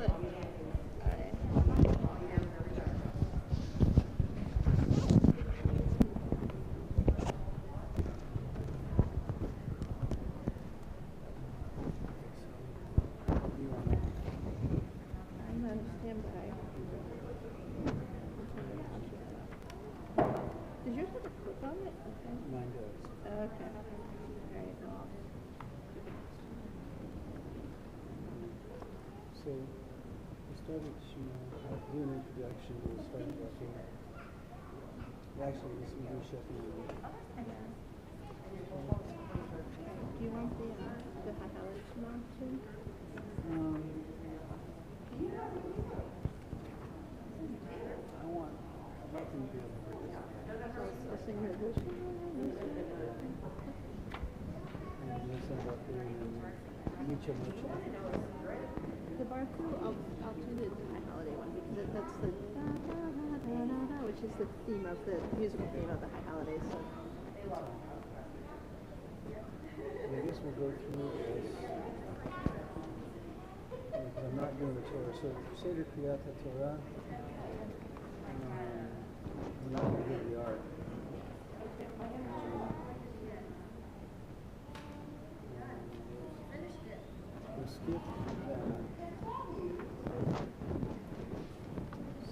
Does yours have a clip on it? Okay. Mine does. Okay. All right. So we started Shema, do an introduction, we'll start walking. Actually, this will be Shema. Do you want the highlighted Shema too? I'd like them to be able to I'll sing the Shema. and we'll send up there and mucho. The bar too, I'll do the high holiday one because that's the da da da da da da, which is the theme of the musical theme of the high holidays. So. I guess we'll go through this. Because I'm not doing the Torah. So Seder Kriyat HaTorah. We're not going to do the art. We'll skip that.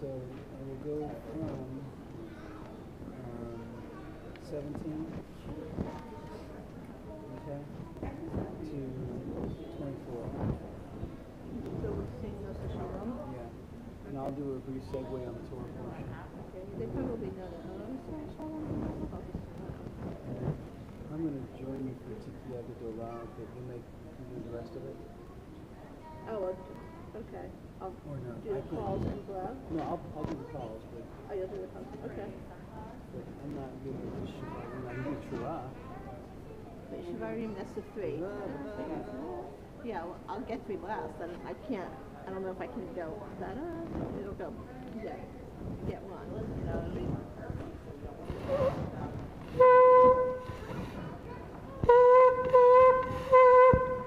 So I will go from 17, okay, to 24. So we'll sing Rosh Hashanah. Yeah, and I'll do a brief segue on the Torah portion. Okay, they probably know that. I'm going to join you for Tikya Gedolah, but you do the rest of it. Oh, okay. I'll Or no, do the calls and blow. No, I'll do the calls, but Oh, you'll do the calls. Okay. I'm not good at this shit. I do Shema. But Shavarim, that's the 3. Yeah, well, I'll get 3 blasts. I can't. I don't know if I can go. It'll go. Yeah. Get 1. You know what I mean?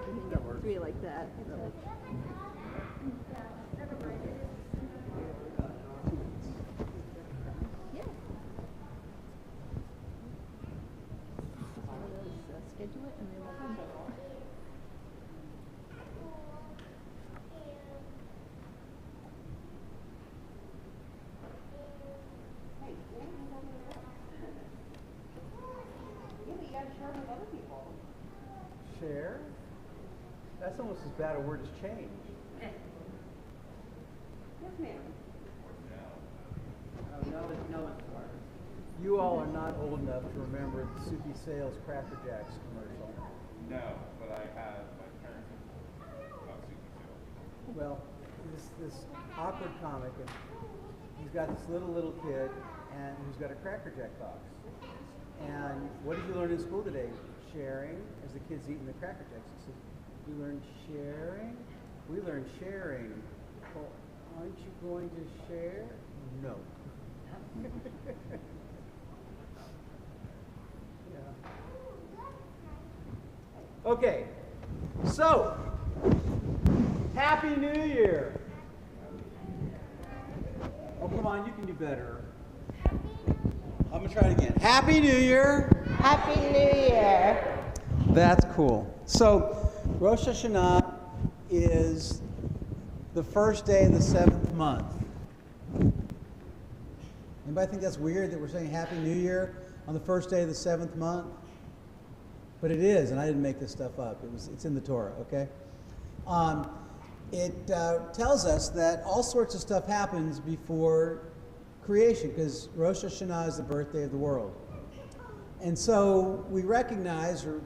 You can get 3 like that. Yeah. Schedule it and then we'll come back. Share? That's almost as bad a word as change. Yes, ma'am. No, You all are not old enough to remember the Soupy Sales Cracker Jacks commercial. No, but I have my parents about Suki Sales. Well, this awkward comic, and he's got this little kid, and who's got a Cracker Jack box. And what did you learn in school today? Sharing, as the kid's eating the Cracker Jacks. He says, "You learned sharing? We learned sharing. Well, aren't you going to share?" No. Yeah. Okay, so, Happy New Year! Oh, come on, you can do better. I'm going to try it again. Happy New Year! Happy New Year. That's cool. So, Rosh Hashanah is the first day of the 7th month. Anybody think that's weird that we're saying Happy New Year on the first day of the 7th month? But it is, and I didn't make this stuff up. It's in the Torah, okay? It tells us that all sorts of stuff happens before creation, because Rosh Hashanah is the birthday of the world. And so we recognize, or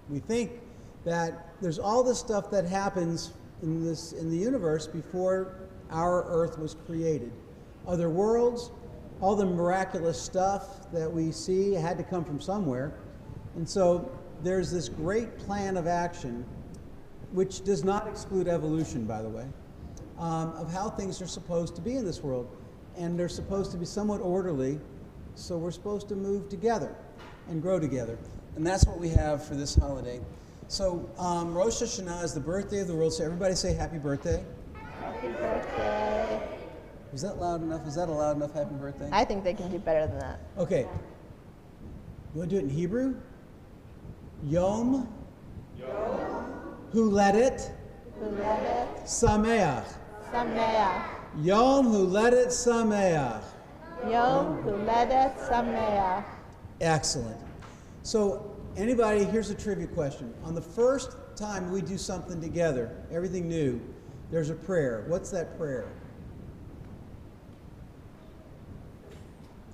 we think, that there's all this stuff that happens in the universe before our earth was created. Other worlds, all the miraculous stuff that we see had to come from somewhere. And so there's this great plan of action, which does not exclude evolution, by the way, of how things are supposed to be in this world. And they're supposed to be somewhat orderly, so we're supposed to move together and grow together. And that's what we have for this holiday. So Rosh Hashanah is the birthday of the world, so everybody say happy birthday. Happy Happy birthday. Was that loud enough? Is that a loud enough happy birthday? I think they can do better than that. Okay. You want to do it in Hebrew? Yom. Huledet Huledet Sameach. Sameach. Yom Huledet Sameach. Yom Huledet Sameach. Excellent. So, anybody, here's a trivia question. On the first time we do something together, everything new, there's a prayer. What's that prayer?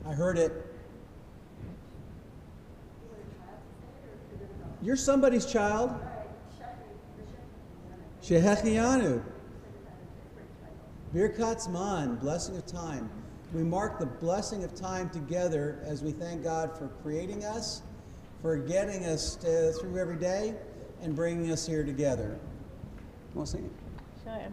I heard it. You're somebody's child. Shehechianu. Birkat Zman, blessing of time. We mark the blessing of time together as we thank God for creating us, for getting us through every day, and bringing us here together. You want to sing it? Sure.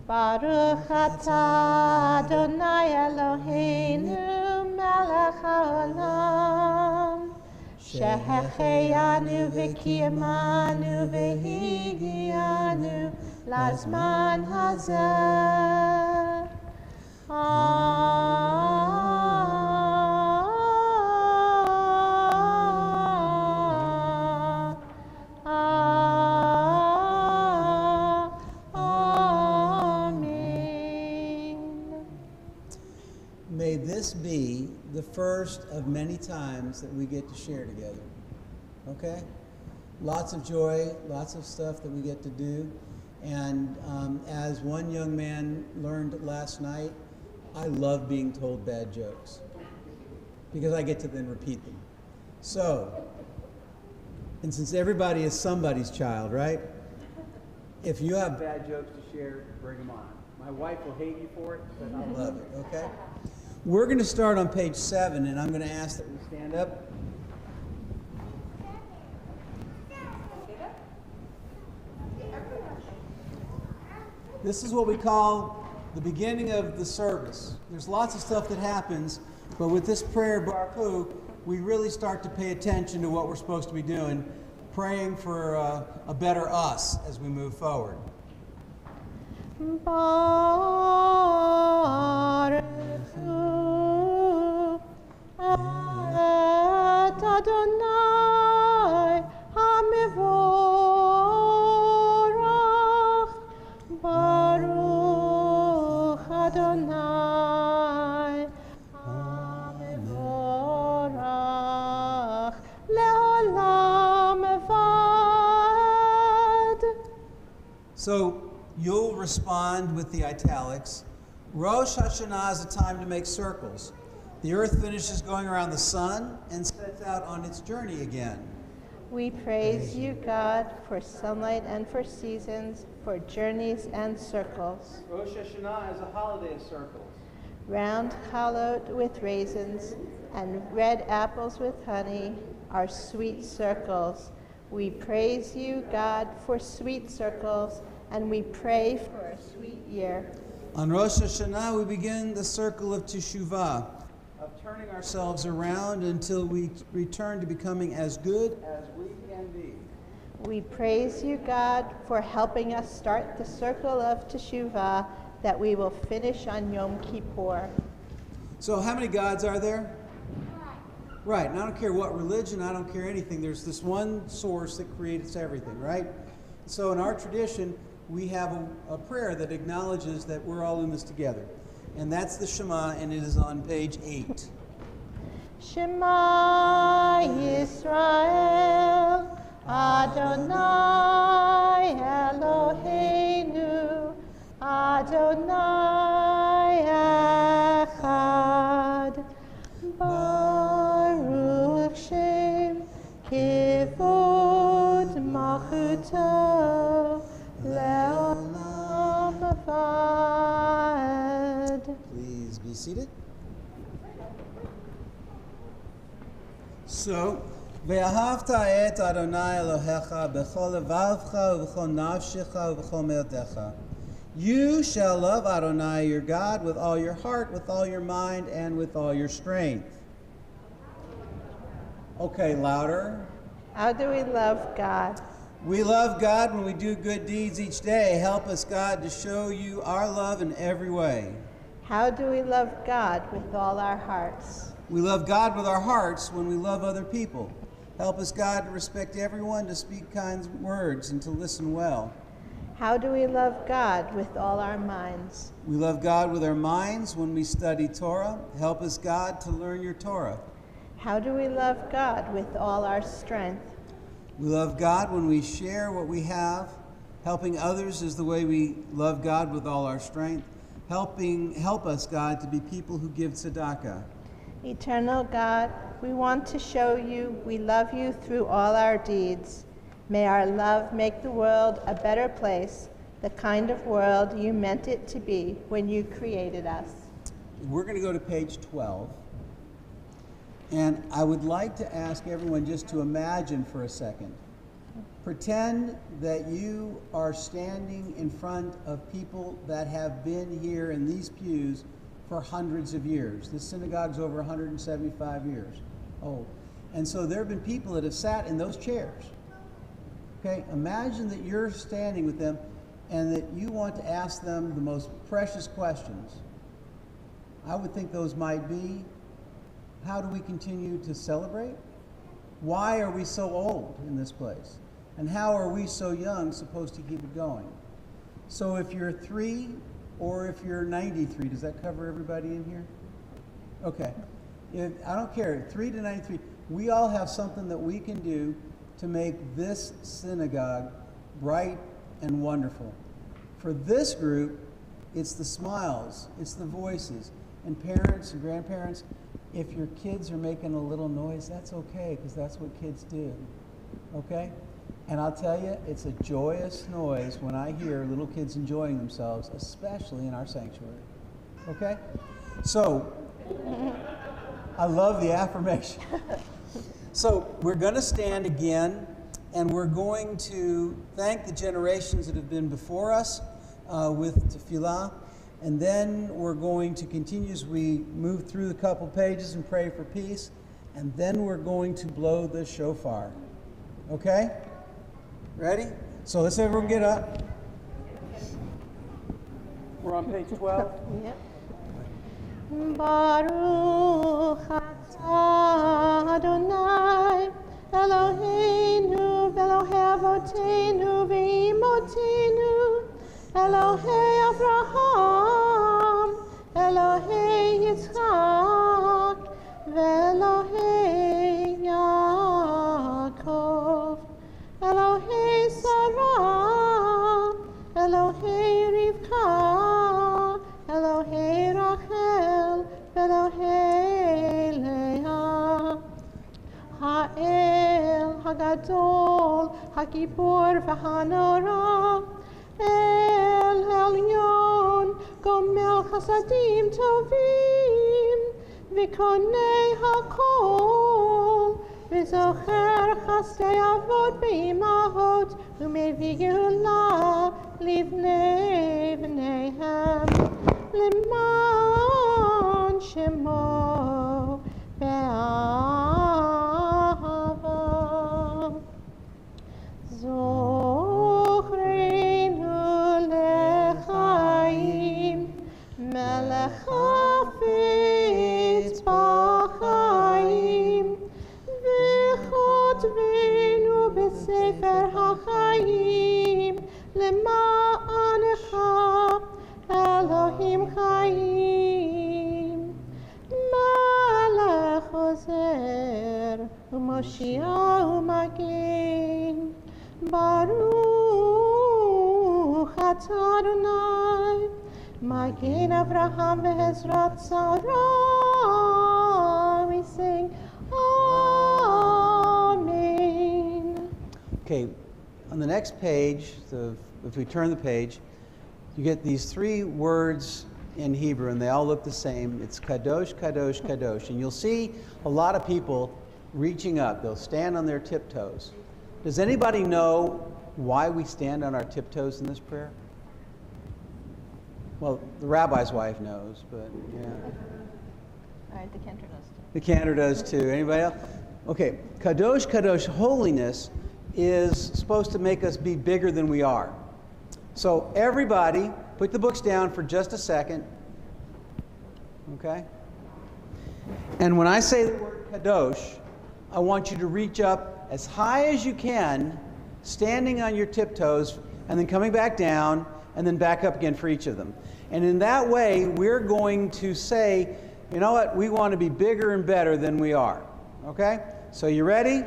Baruch atah Adonai Eloheinu melech haolam שהחיינו וקיימנו והגיענו לזמן הזה. May this be the first of many times that we get to share together. Okay? Lots of joy, lots of stuff that we get to do. And as one young man learned last night, I love being told bad jokes because I get to then repeat them. So, and since everybody is somebody's child, right? If you have bad jokes to share, bring them on. My wife will hate you for it, but I love it, okay? We're going to start on page 7, and I'm going to ask that we stand up. This is what we call the beginning of the service. There's lots of stuff that happens, but with this prayer, Baruch Hu, we really start to pay attention to what we're supposed to be doing, praying for a better us as we move forward. Baruch Hu et Adonai HaMevorach. Baruch Adonai HaMevorach le'olam avad. So you'll respond with the italics. Rosh Hashanah is a time to make circles. The earth finishes going around the sun and sets out on its journey again. We praise you, God, for sunlight and for seasons, for journeys and circles. Rosh Hashanah is a holiday of circles. Round chalot with raisins and red apples with honey are sweet circles. We praise you, God, for sweet circles, and we pray for a sweet year. On Rosh Hashanah, we begin the circle of Teshuvah, of turning ourselves around until we return to becoming as good as we can be. We praise you, God, for helping us start the circle of Teshuvah that we will finish on Yom Kippur. So how many gods are there? Right, and I don't care what religion, I don't care anything. There's this one source that creates everything, right? So in our tradition, we have a prayer that acknowledges that we're all in this together. And that's the Shema, and it is on page 8. Shema Yisrael, Adonai Eloheinu, Adonai Echad. Baruch Shem Kivod Malchuto Le'olam Avad. Please be seated. So, Ve'ahavta et Adonai Elohecha b'chol levavcha u'b'chol nafshecha u'b'chol me'odecha. You shall love Adonai your God with all your heart, with all your mind, and with all your strength. Okay, louder. How do we love God? We love God when we do good deeds each day. Help us, God, to show you our love in every way. How do we love God with all our hearts? We love God with our hearts when we love other people. Help us, God, to respect everyone, to speak kind words, and to listen well. How do we love God with all our minds? We love God with our minds when we study Torah. Help us, God, to learn your Torah. How do we love God with all our strength? We love God when we share what we have. Helping others is the way we love God with all our strength. Help us, God, to be people who give tzedakah. Eternal God, we want to show you we love you through all our deeds. May our love make the world a better place, the kind of world you meant it to be when you created us. We're going to go to page 12. And I would like to ask everyone just to imagine for a second. Pretend that you are standing in front of people that have been here in these pews for hundreds of years. This synagogue's over 175 years old. And so there have been people that have sat in those chairs. Okay, imagine that you're standing with them and that you want to ask them the most precious questions. I would think those might be, how do we continue to celebrate? Why are we so old in this place? And how are we so young supposed to keep it going? So if you're 3 or if you're 93, does that cover everybody in here? Okay. I don't care, 3 to 93, we all have something that we can do to make this synagogue bright and wonderful. For this group, it's the smiles, it's the voices, and parents and grandparents, if your kids are making a little noise, that's okay, because that's what kids do, okay? And I'll tell you, it's a joyous noise when I hear little kids enjoying themselves, especially in our sanctuary, okay? So, I love the affirmation. So we're going to stand again, and we're going to thank the generations that have been before us with tefillah, and then we're going to continue as we move through the couple pages and pray for peace, and then we're going to blow the shofar. Okay? Ready? So let's everyone get up. We're on page 12. Yep. Baruch atah Adonai Eloheinu v'Elohei avoteinu v'imotenu Elohei Avraham Elohei Yitzchak v'Elohei Yaakov Elohei Sarah Elohei Rivka Elohei Rachel Elohei Leah Ha'el Hagadol Hagibor V'Hanora El Elyon Gomel Chasadim Tovim V'Konei HaKol V'Zocher Chasdei Avot B'Imahot U'Mevii Geula Livnei V'neihem L'man Shemo Be'ahava Zochreinu Lechaim Melech Hafetz B'chaim V'chotvenu B'Sefer HaChaim L'ma'anecha Elohim Chaim Malach Ozer U'Moshiach U'Magen Baruch atah Adonai Magen Avraham Ve'ezrat Sarah. We sing Amen. Okay, on the next page, if we turn the page, you get these 3 words in Hebrew, and they all look the same. It's Kadosh, Kadosh, Kadosh. And you'll see a lot of people reaching up. They'll stand on their tiptoes. Does anybody know why we stand on our tiptoes in this prayer? Well, the rabbi's wife knows, but yeah. All right, the cantor does too. The cantor does too. Anybody else? Okay, Kadosh, Kadosh, holiness is supposed to make us be bigger than we are. So everybody, put the books down for just a second. Okay? And when I say the word kadosh, I want you to reach up as high as you can, standing on your tiptoes, and then coming back down, and then back up again for each of them. And in that way, we're going to say, you know what, we want to be bigger and better than we are. Okay? So you ready?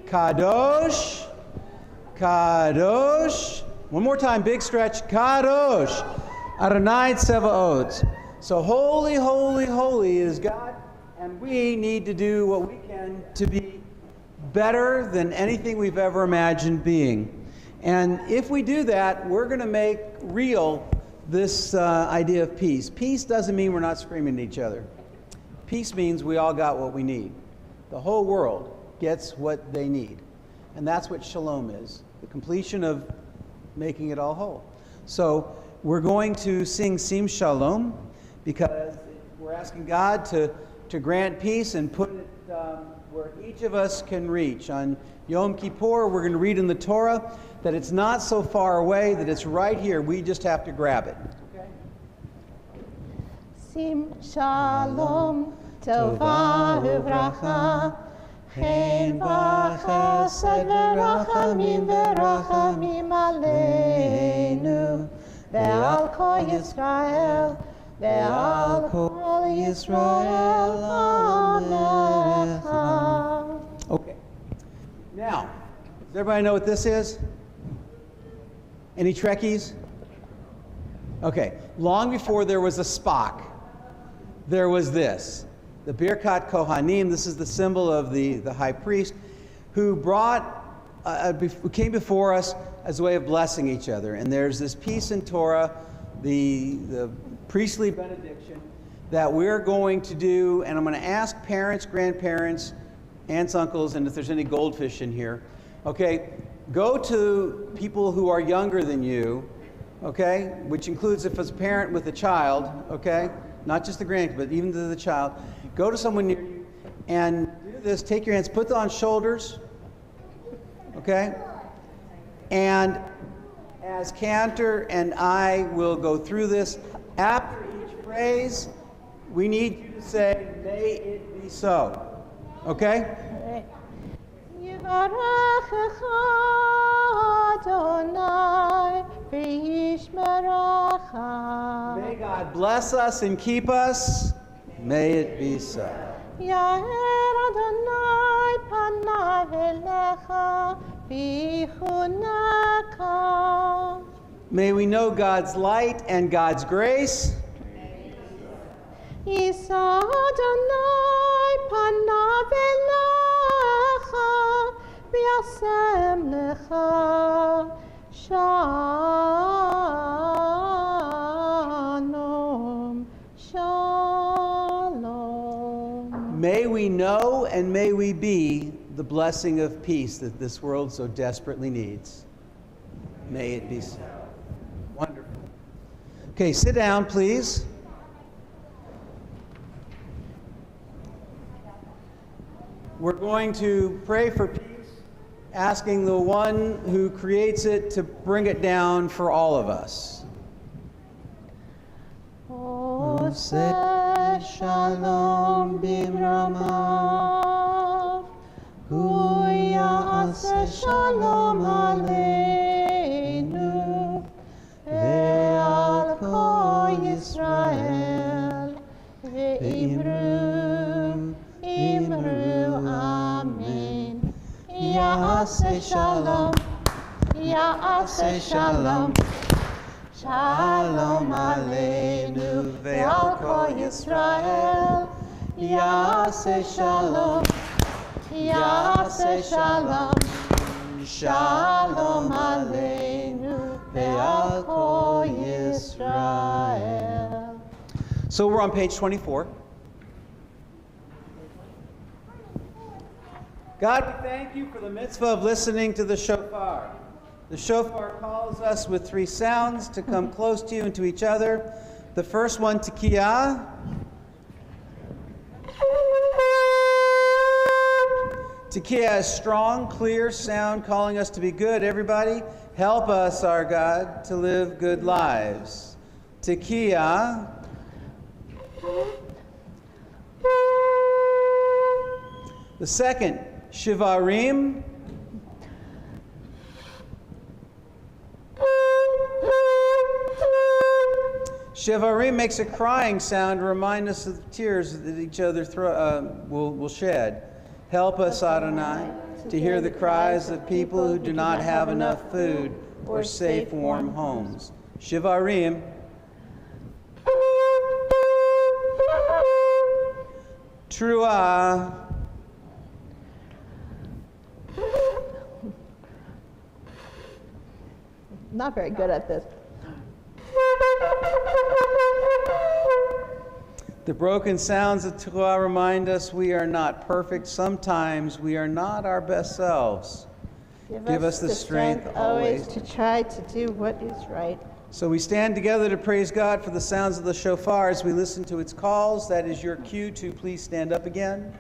Kadosh, Kadosh. One more time, big stretch. Kadosh, Adonai Tsevaot. So holy, holy, holy is God, and we need to do what we can to be better than anything we've ever imagined being. And if we do that, we're going to make real this idea of peace. Peace doesn't mean we're not screaming at each other. Peace means we all got what we need. The whole world gets what they need. And that's what shalom is, the completion of making it all whole. So we're going to sing Sim Shalom because we're asking God to grant peace and put it where each of us can reach. On Yom Kippur, we're going to read in the Torah that it's not so far away, that it's right here. We just have to grab it. Okay? Sim Shalom, Tova Uvracha, Chen v'chesed v'rachamim v'rachamim aleinu, ve'al kol Yisrael, ve'al kol Yisrael amecha. Okay. Now, does everybody know what this is? Any Trekkies? Okay. Long before there was a Spock, there was this. The Birkat Kohanim, this is the symbol of the high priest, who who came before us as a way of blessing each other. And there's this piece in Torah, the priestly benediction, that we're going to do, and I'm going to ask parents, grandparents, aunts, uncles, and if there's any goldfish in here, okay, go to people who are younger than you, okay, which includes if it's a parent with a child, okay, not just the grandkids, but even to the child. Go to someone near you and do this. Take your hands, put them on shoulders, okay? And as Cantor and I will go through this, after each phrase, we need you to say, may it be so, okay? Yivarechecha Adonai v'yishmerecha. May God bless us and keep us. May it be so. Yair Adonai panav elecha v'chuneka. May we know God's light and God's grace. Yisa Adonai panav elecha v'yasem lecha shalom. Shalom. May we know and may we be the blessing of peace that this world so desperately needs. May it be so. Wonderful. Okay, sit down, please. We're going to pray for peace, asking the one who creates it to bring it down for all of us. Oseh shalom bimramav, hu ya'aseh shalom aleinu, ve'al kol Yisrael, ve'imru, amen. Ya'aseh shalom, ya'aseh shalom. Shalom aleinu ve'al kol Yisrael. Ya'aseh shalom, ya'aseh shalom. Shalom aleinu ve'al kol Yisrael. So we're on page 24. God, we thank you for the mitzvah of listening to the shofar. The shofar calls us with three sounds to come close to you and to each other. The first one, tekiyah. Tekiah is strong, clear sound, calling us to be good. Everybody, help us, our God, to live good lives. Tekiah. The second, Shivarim. Shivarim makes a crying sound to remind us of the tears that each other will shed. Help us, Adonai, to hear the cries of people who do not have enough food or safe, warm homes. Shivarim. Truah. Not very good at this. The broken sounds of Truah remind us we are not perfect. Sometimes we are not our best selves. Give us the strength always to try to do what is right. So we stand together to praise God for the sounds of the shofar as we listen to its calls. That is your cue to please stand up again.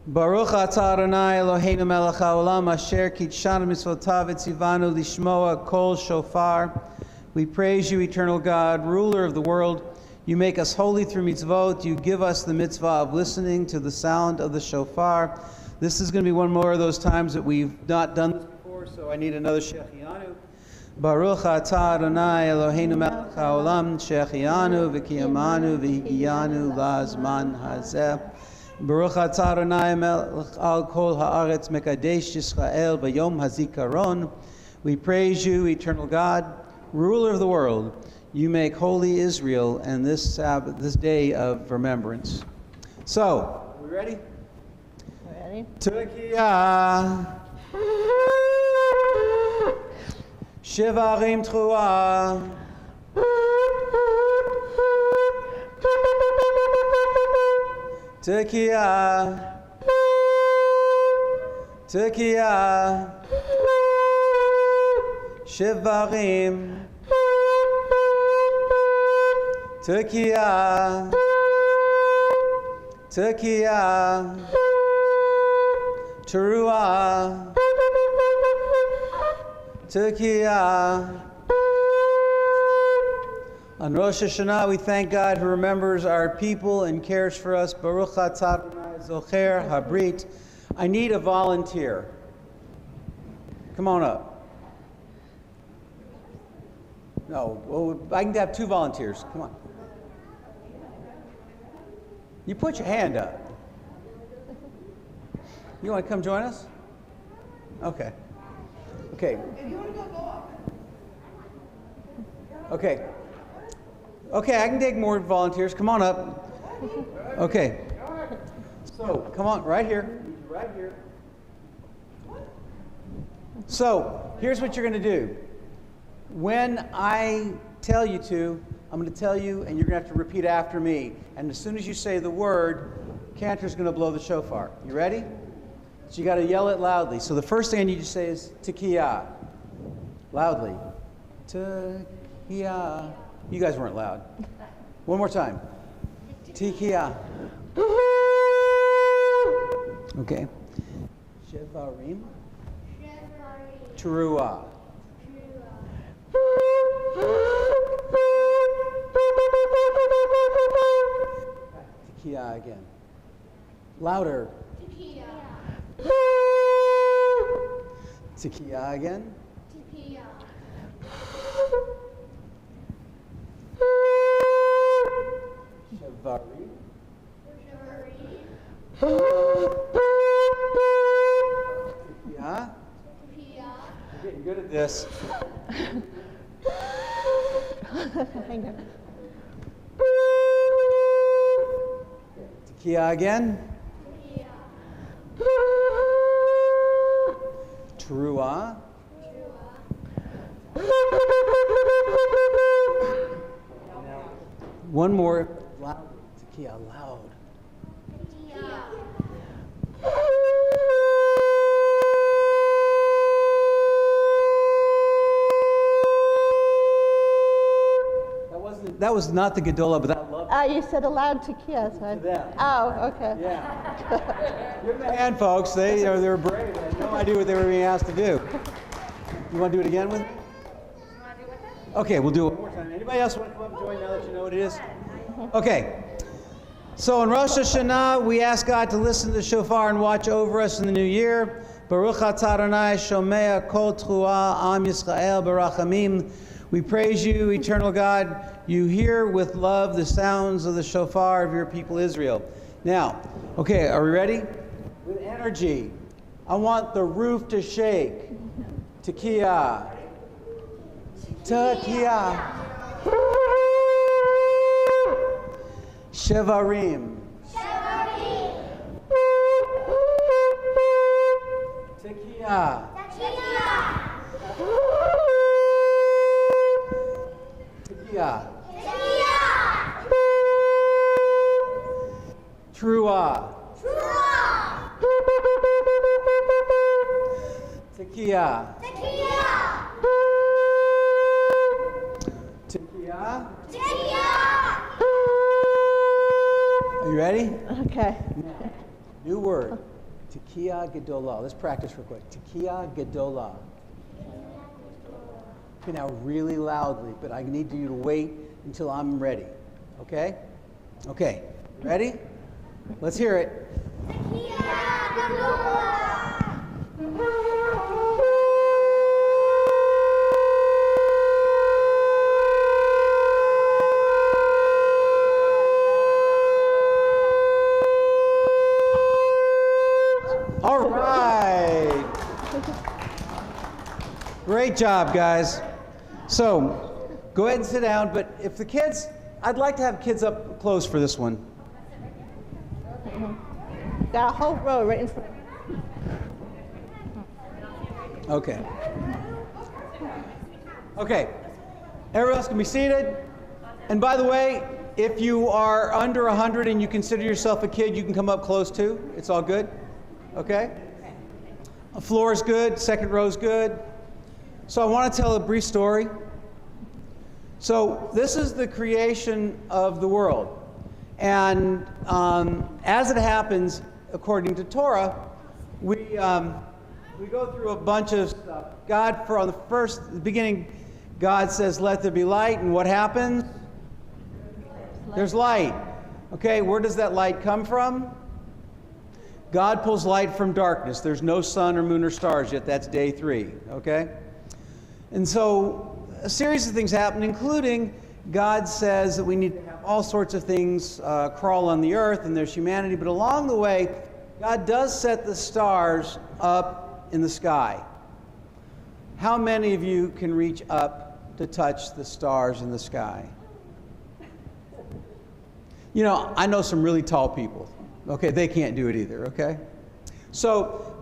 Baruch atah Adonai Eloheinu melech haolam asher kitshanu mitzvotav etzivanu lishmoa kol shofar. We praise you, eternal God, ruler of the world. You make us holy through mitzvot. You give us the mitzvah of listening to the sound of the shofar. This is going to be one more of those times that we've not done this before, so I need another Shechianu. Baruch atah Adonai Eloheinu melech haolam shechianu v'kiyamanu v'higiyanu la'zman hazeh. Baruch atah Adonai melech al kol haaretz mekadesh Yisrael v'yom hazikaron. We praise you, eternal God, ruler of the world. You make holy Israel and this Sabbath, this day of remembrance. So, are we ready? Ready? Tekiah. Shivarim Truah. Tekiah. Tekiah. Shivarim. Tekiah. Tekiah. Teruah. Tekiah. On Rosh Hashanah, we thank God who remembers our people and cares for us. Baruch atah Adonai Zocher Habrit. I need a volunteer. Come on up. No, well, I can have two volunteers. Come on. You put your hand up. You want to come join us? Okay. Okay. If you want to go up. Okay. Okay, I can take more volunteers. Come on up. Okay. So, come on, right here. Right here. So, here's what you're going to do. When I tell you to, I'm going to tell you, and you're going to have to repeat after me. And as soon as you say the word, Cantor's going to blow the shofar. You ready? So you got to yell it loudly. So the first thing I need you to say is Tekiah. Loudly. Tekiah. You guys weren't loud. One more time. Tekiah. Okay. Shevarim. Teruah. Tekiah again. Louder. Tekiah again. Shevarim. Tekiah. You're getting good at this. Hang on. Tekiah again. Teruah. One more. Loud. Tekiah, loud. That was not the Gedolah, but I love Oh, you said aloud Tekiah. So To them. Oh, okay. Yeah. Give them a hand, folks. They're brave. They had no idea what they were being asked to do. You want to do it again with me? Okay, we'll do it one more time. Anybody else want to come up and join now that you know what it is? Okay. So in Rosh Hashanah, we ask God to listen to the shofar and watch over us in the new year. Baruch atah Adonai shomea kol truah am Yisrael barachamim. We praise you, eternal God. You hear with love the sounds of the shofar of your people Israel. Now, okay, are we ready? With energy. I want the roof to shake. Tekiah. Tekiah. Shevarim. Tekiah. Tekiah. Trua. Tekiah. Tekiah. Are you ready? Okay. New word. Tekiah Gedolah. Let's practice real quick. Tekiah Gedolah. Okay, now really loudly, but I need you to wait until I'm ready. Okay? Okay. Ready? Let's hear it. All right. Great job, guys. So, go ahead and sit down, but if the kids, I'd like to have kids up close for this one. Got a whole row right in front. Okay. Okay. Everyone else can be seated. And by the way, if you are under 100 and you consider yourself a kid, you can come up close too. It's all good. Okay? The floor is good. Second row is good. So I want to tell a brief story. So this is the creation of the world. And as it happens, according to Torah, we go through a bunch of stuff. God, from the beginning, God says, let there be light. And what happens? There's light. Okay, where does that light come from? God pulls light from darkness. There's no sun or moon or stars yet. That's day 3. Okay? And so a series of things happen, including God says that we need to have all sorts of things crawl on the earth, and there's humanity. But along the way, God does set the stars up in the sky. How many of you can reach up to touch the stars in the sky? You know, I know some really tall people. Okay, they can't do it either, okay? So,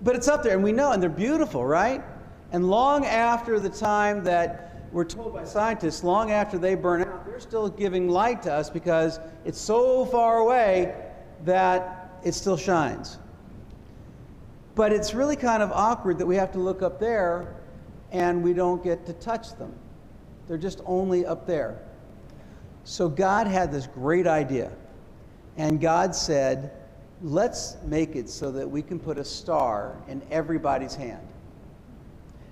but it's up there, and we know, and they're beautiful, right? And long after the time that we're told by scientists, long after they burn out, they're still giving light to us because it's so far away that it still shines. But it's really kind of awkward that we have to look up there and we don't get to touch them. They're just only up there. So God had this great idea. And God said, let's make it so that we can put a star in everybody's hand.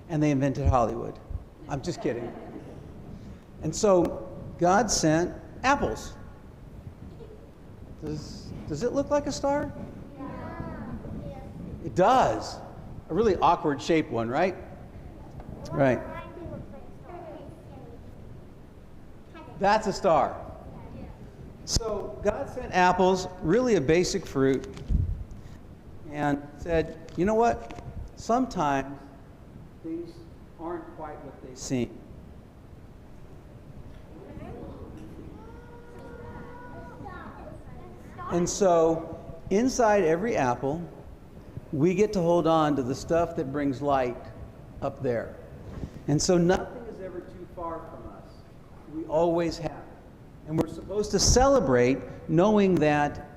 And they invented Hollywood. I'm just kidding. And so God sent apples. Does it look like a star? Yeah. It does. A really awkward shaped one, right? Right. That's a star. So God sent apples, really a basic fruit, and said, you know what? Sometimes things aren't quite what they seem. And so inside every apple, we get to hold on to the stuff that brings light up there. And so nothing is ever too far from us. We always have it. And we're supposed to celebrate knowing that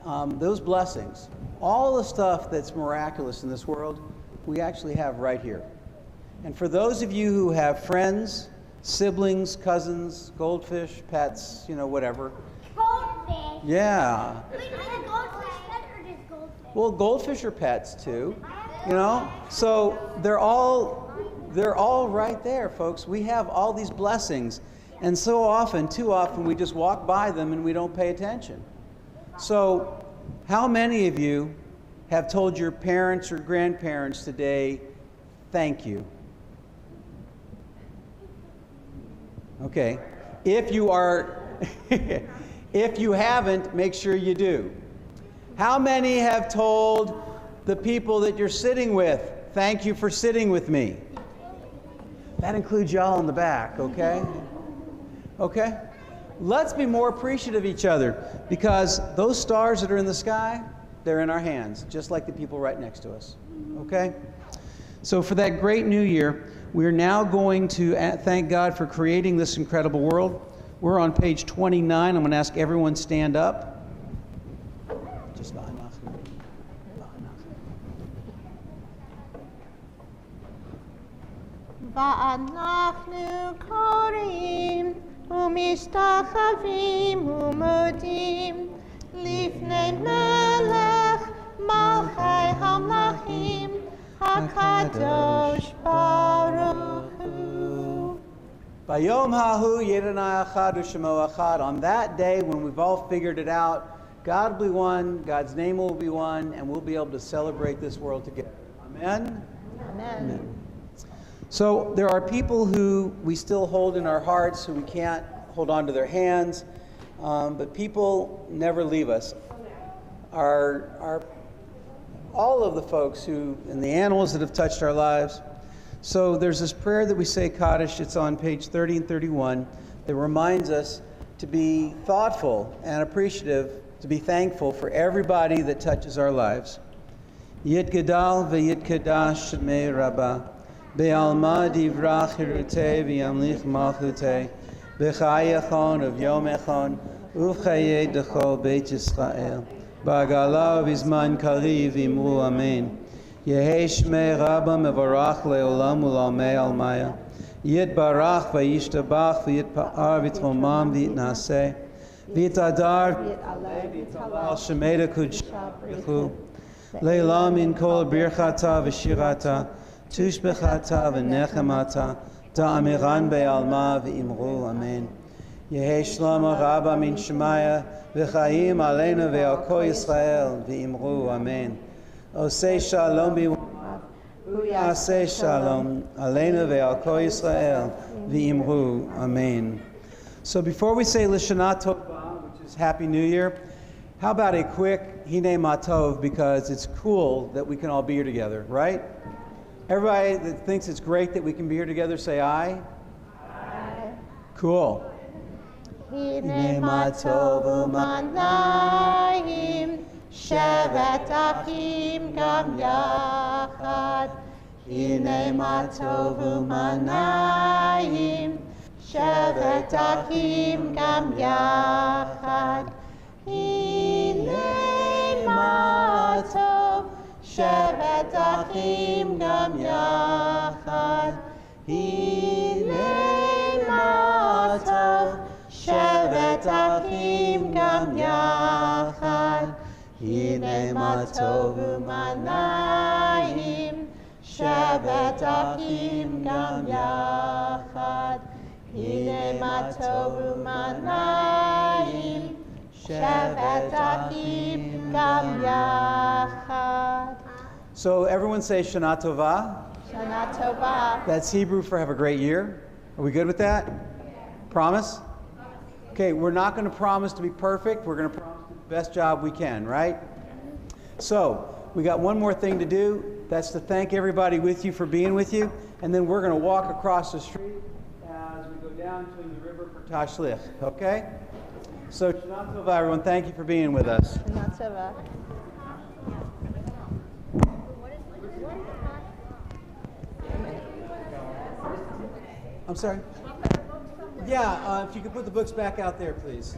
those blessings, all the stuff that's miraculous in this world, we actually have right here. And for those of you who have friends siblings, cousins, goldfish, pets, whatever. Goldfish. Yeah. Wait, is a goldfish pet or just goldfish? Well, goldfish are pets too, So they're all right there, folks. We have all these blessings, and too often, we just walk by them and we don't pay attention. So, how many of you have told your parents or grandparents today, thank you? Okay. If you haven't, make sure you do. How many have told the people that you're sitting with, thank you for sitting with me? That includes y'all in the back, okay? Okay? Let's be more appreciative of each other, because those stars that are in the sky, they're in our hands, just like the people right next to us, okay? So for that great new year, we're now going to thank God for creating this incredible world. We're on page 29. I'm going to ask everyone stand up. ואנחנו קוראים ומשתחווים ומודים לפני מלך מלכי המלכים הקדוש ברוך הוא. Bayom hahu Yedonai echad u'shemo echad. On that day, when we've all figured it out, God will be one, God's name will be one, and we'll be able to celebrate this world together. Amen? Amen. So there are people who we still hold in our hearts, who we can't hold on to their hands, but people never leave us. All of the folks and the animals that have touched our lives. So there's this prayer that we say, Kaddish, it's on page 30 and 31, that reminds us to be thoughtful and appreciative, to be thankful for everybody that touches our lives. Yit Gedal ve'yit Kedash Shemei Rabbah. Be'alma divrach hirutei v'yamlich malchutei b'chayachon of yom echon uv'chayei dechol beit Yisrael ba'gala v'zman kariv v'imru amen Yehei shmei rabba mevarach le'olam u'lamei almaya yitbarach v'yishtabach v'yitpa'ar v'yitchomam v'yitnaseh v'yitadar v'yithalal shemei dekudshah le'lam min kol birchata v'shirata Tushbechata v'nechemata da'amiran be'alma v'imru amen. Yehei shlama rabba min shemaya v'chayim aleinu ve'al kol Yisrael v'imru amen. Osei shalom Aseh shalom aleinu ve'al kol Yisrael v'imru amen. So before we say L'shana Tova, which is Happy New Year, how about a quick Hinei Matov, because it's cool that we can all be here together, right? Everybody that thinks it's great that we can be here together, say aye. Aye. Cool. Hinei ma tov u'manayim shevet achim gam yachad. Hinei ma tov u'manayim shevet achim gam yachad. Hinei ma tov shevet achim gam yachad. Hinei ma tov shevet achim gam yachad. Hinei ma tov u'manayim shevet achim gam yachad. Hinei ma tov u'manayim shevet achim gam yachad. So everyone say Shana Tova. Shana Tova. That's Hebrew for have a great year. Are we good with that? Promise? Okay, we're not going to promise to be perfect. We're going to promise to do the best job we can, right? So we got one more thing to do. That's to thank everybody with you for being with you. And then we're going to walk across the street as we go down to the river for Tashlich. Okay? So Shana Tova, everyone. Thank you for being with us. Shana Tova. I'm sorry? Yeah, if you could put the books back out there, please.